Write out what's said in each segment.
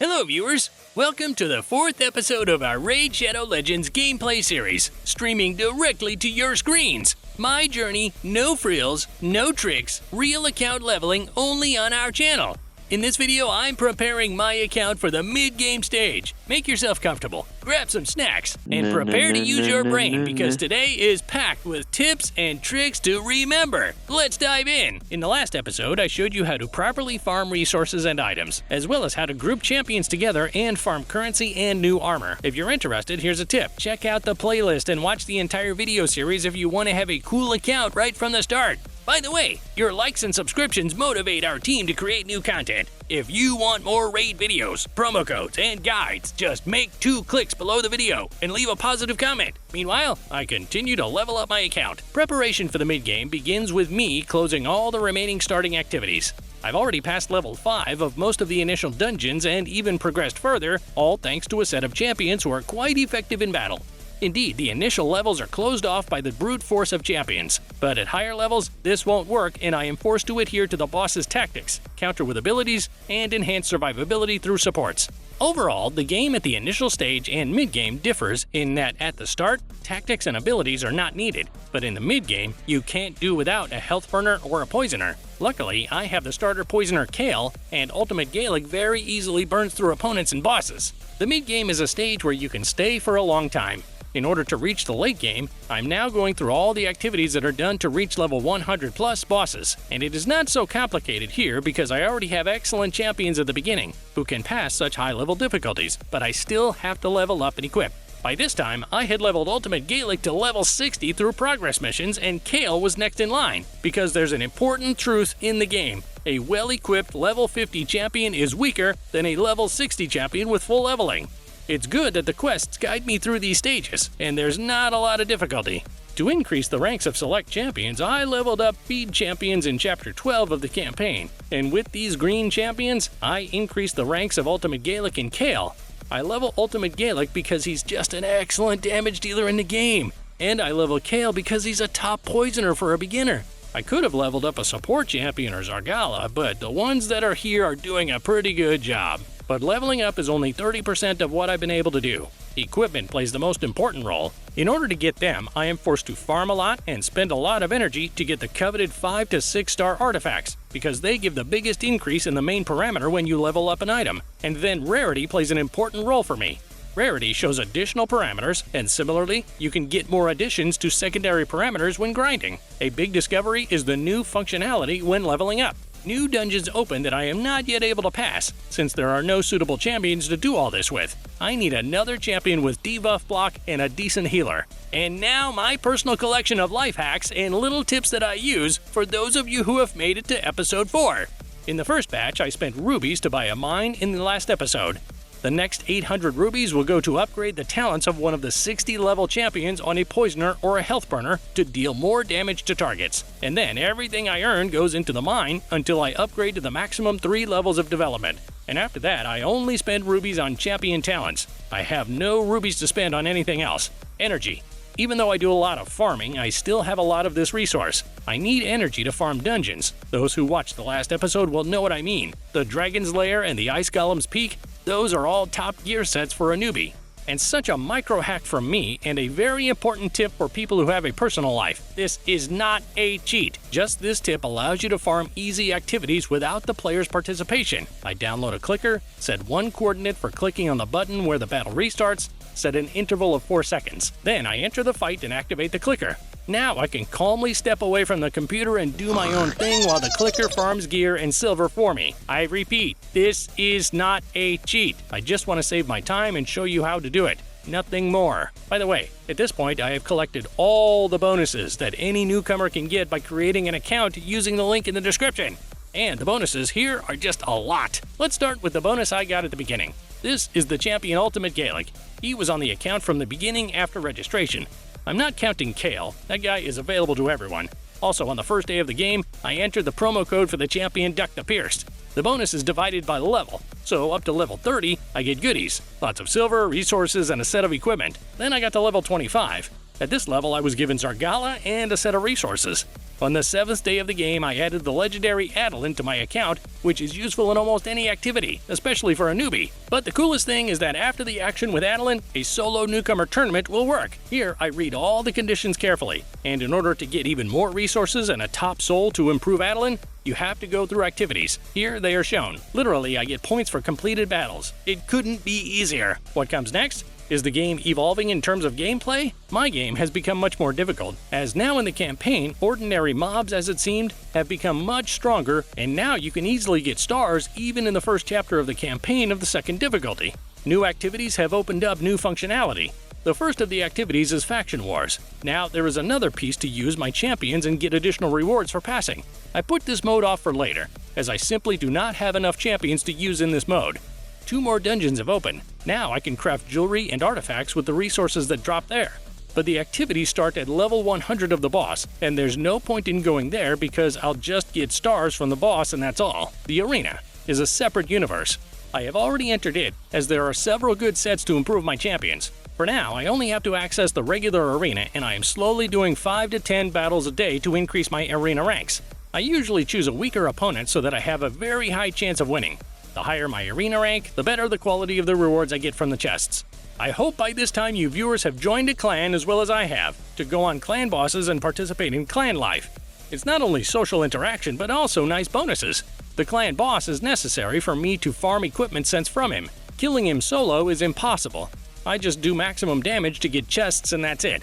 Hello viewers! Welcome to the 4th episode of our Raid Shadow Legends gameplay series, streaming directly to your screens. My journey, no frills, no tricks, real account leveling only on our channel. In this video, I'm preparing my account for the mid-game stage. Make yourself comfortable, grab some snacks, and prepare to use your brain because today is packed with tips and tricks to remember. Let's dive in! In the last episode, I showed you how to properly farm resources and items, as well as how to group champions together and farm currency and new armor. If you're interested, here's a tip. Check out the playlist and watch the entire video series if you want to have a cool account right from the start. By the way, your likes and subscriptions motivate our team to create new content. If you want more raid videos, promo codes, and guides, just make 2 clicks below the video and leave a positive comment. Meanwhile, I continue to level up my account. Preparation for the mid-game begins with me closing all the remaining starting activities. I've already passed level 5 of most of the initial dungeons and even progressed further, all thanks to a set of champions who are quite effective in battle. Indeed, the initial levels are closed off by the brute force of champions, but at higher levels, this won't work and I am forced to adhere to the boss's tactics, counter with abilities, and enhance survivability through supports. Overall, the game at the initial stage and mid-game differs in that at the start, tactics and abilities are not needed, but in the mid-game, you can't do without a health burner or a poisoner. Luckily, I have the starter poisoner Kale, and Ultimate Gaelic very easily burns through opponents and bosses. The mid-game is a stage where you can stay for a long time. In order to reach the late game, I'm now going through all the activities that are done to reach level 100 plus bosses, and it is not so complicated here because I already have excellent champions at the beginning who can pass such high level difficulties, but I still have to level up and equip. By this time, I had leveled Ultimate Gaelic to level 60 through progress missions and Kale was next in line, because there's an important truth in the game. A well-equipped level 50 champion is weaker than a level 60 champion with full leveling. It's good that the quests guide me through these stages, and there's not a lot of difficulty. To increase the ranks of select champions, I leveled up feed champions in Chapter 12 of the campaign, and with these green champions, I increased the ranks of Ultimate Gaelic and Kale. I level Ultimate Gaelic because he's just an excellent damage dealer in the game, and I level Kale because he's a top poisoner for a beginner. I could have leveled up a support champion or Zargala, but the ones that are here are doing a pretty good job. But leveling up is only 30% of what I've been able to do. Equipment plays the most important role. In order to get them, I am forced to farm a lot and spend a lot of energy to get the coveted 5 to 6 star artifacts, because they give the biggest increase in the main parameter when you level up an item. And then rarity plays an important role for me. Rarity shows additional parameters, and similarly, you can get more additions to secondary parameters when grinding. A big discovery is the new functionality when leveling up. New dungeons open that I am not yet able to pass, since there are no suitable champions to do all this with. I need another champion with debuff block and a decent healer. And now my personal collection of life hacks and little tips that I use for those of you who have made it to episode 4. In the first batch, I spent rubies to buy a mine in the last episode. The next 800 rubies will go to upgrade the talents of one of the 60 level champions on a poisoner or a health burner to deal more damage to targets. And then everything I earn goes into the mine until I upgrade to the maximum 3 levels of development. And after that, I only spend rubies on champion talents. I have no rubies to spend on anything else. Energy. Even though I do a lot of farming, I still have a lot of this resource. I need energy to farm dungeons. Those who watched the last episode will know what I mean. The Dragon's Lair and the Ice Golem's Peak, those are all top gear sets for a newbie. And such a micro hack from me, and a very important tip for people who have a personal life. This is not a cheat. Just this tip allows you to farm easy activities without the player's participation. I download a clicker, set 1 coordinate for clicking on the button where the battle restarts, set an interval of 4 seconds. Then I enter the fight and activate the clicker. Now I can calmly step away from the computer and do my own thing while the clicker farms gear and silver for me. I repeat, this is not a cheat. I just want to save my time and show you how to do it. Nothing more. By the way, at this point I have collected all the bonuses that any newcomer can get by creating an account using the link in the description. And the bonuses here are just a lot. Let's start with the bonus I got at the beginning. This is the champion Ultimate Gaelic. He was on the account from the beginning after registration. I'm not counting Kale, that guy is available to everyone. Also, on the first day of the game, I entered the promo code for the champion Duck the Pierced. The bonus is divided by level, so up to level 30, I get goodies. Lots of silver, resources, and a set of equipment. Then I got to level 25. At this level, I was given Zargala and a set of resources. On the 7th day of the game, I added the legendary Adeline to my account, which is useful in almost any activity, especially for a newbie. But the coolest thing is that after the action with Adeline, a solo newcomer tournament will work. Here, I read all the conditions carefully, and in order to get even more resources and a top soul to improve Adeline, you have to go through activities. Here they are shown. Literally, I get points for completed battles. It couldn't be easier. What comes next? Is the game evolving in terms of gameplay? My game has become much more difficult, as now in the campaign, ordinary mobs, as it seemed, have become much stronger, and now you can easily get stars even in the first chapter of the campaign of the second difficulty. New activities have opened up new functionality. The first of the activities is Faction Wars. Now there is another piece to use my champions and get additional rewards for passing. I put this mode off for later, as I simply do not have enough champions to use in this mode. 2 more dungeons have opened. Now I can craft jewelry and artifacts with the resources that drop there. But the activities start at level 100 of the boss, and there's no point in going there because I'll just get stars from the boss and that's all. The arena is a separate universe. I have already entered it, as there are several good sets to improve my champions. For now, I only have to access the regular arena, and I am slowly doing 5 to 10 battles a day to increase my arena ranks. I usually choose a weaker opponent so that I have a very high chance of winning. The higher my arena rank, the better the quality of the rewards I get from the chests. I hope by this time you viewers have joined a clan as well as I have, to go on clan bosses and participate in clan life. It's not only social interaction, but also nice bonuses. The clan boss is necessary for me to farm equipment sent from him. Killing him solo is impossible. I just do maximum damage to get chests and that's it.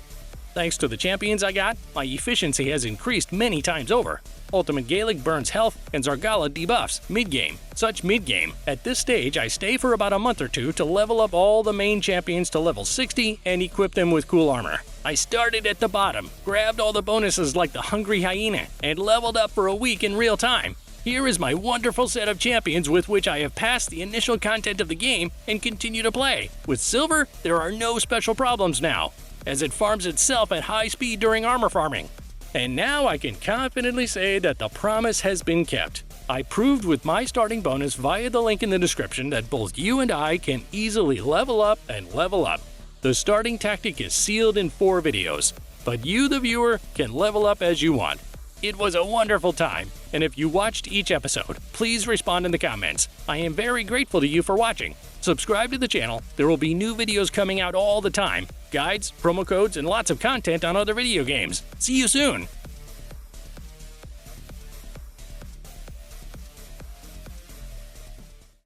Thanks to the champions I got, my efficiency has increased many times over. Ultimate Gaelic burns health, and Zargala debuffs mid-game. Such mid-game. At this stage, I stay for about a month or two to level up all the main champions to level 60 and equip them with cool armor. I started at the bottom, grabbed all the bonuses like the Hungry Hyena, and leveled up for a week in real time. Here is my wonderful set of champions with which I have passed the initial content of the game and continue to play. With Silver, there are no special problems now, as it farms itself at high speed during armor farming. And now I can confidently say that the promise has been kept. I proved with my starting bonus via the link in the description that both you and I can easily level up and level up. The starting tactic is sealed in 4 videos, but you, the viewer, can level up as you want. It was a wonderful time, and if you watched each episode, please respond in the comments. I am very grateful to you for watching. Subscribe to the channel, there will be new videos coming out all the time, guides, promo codes, and lots of content on other video games. See you soon!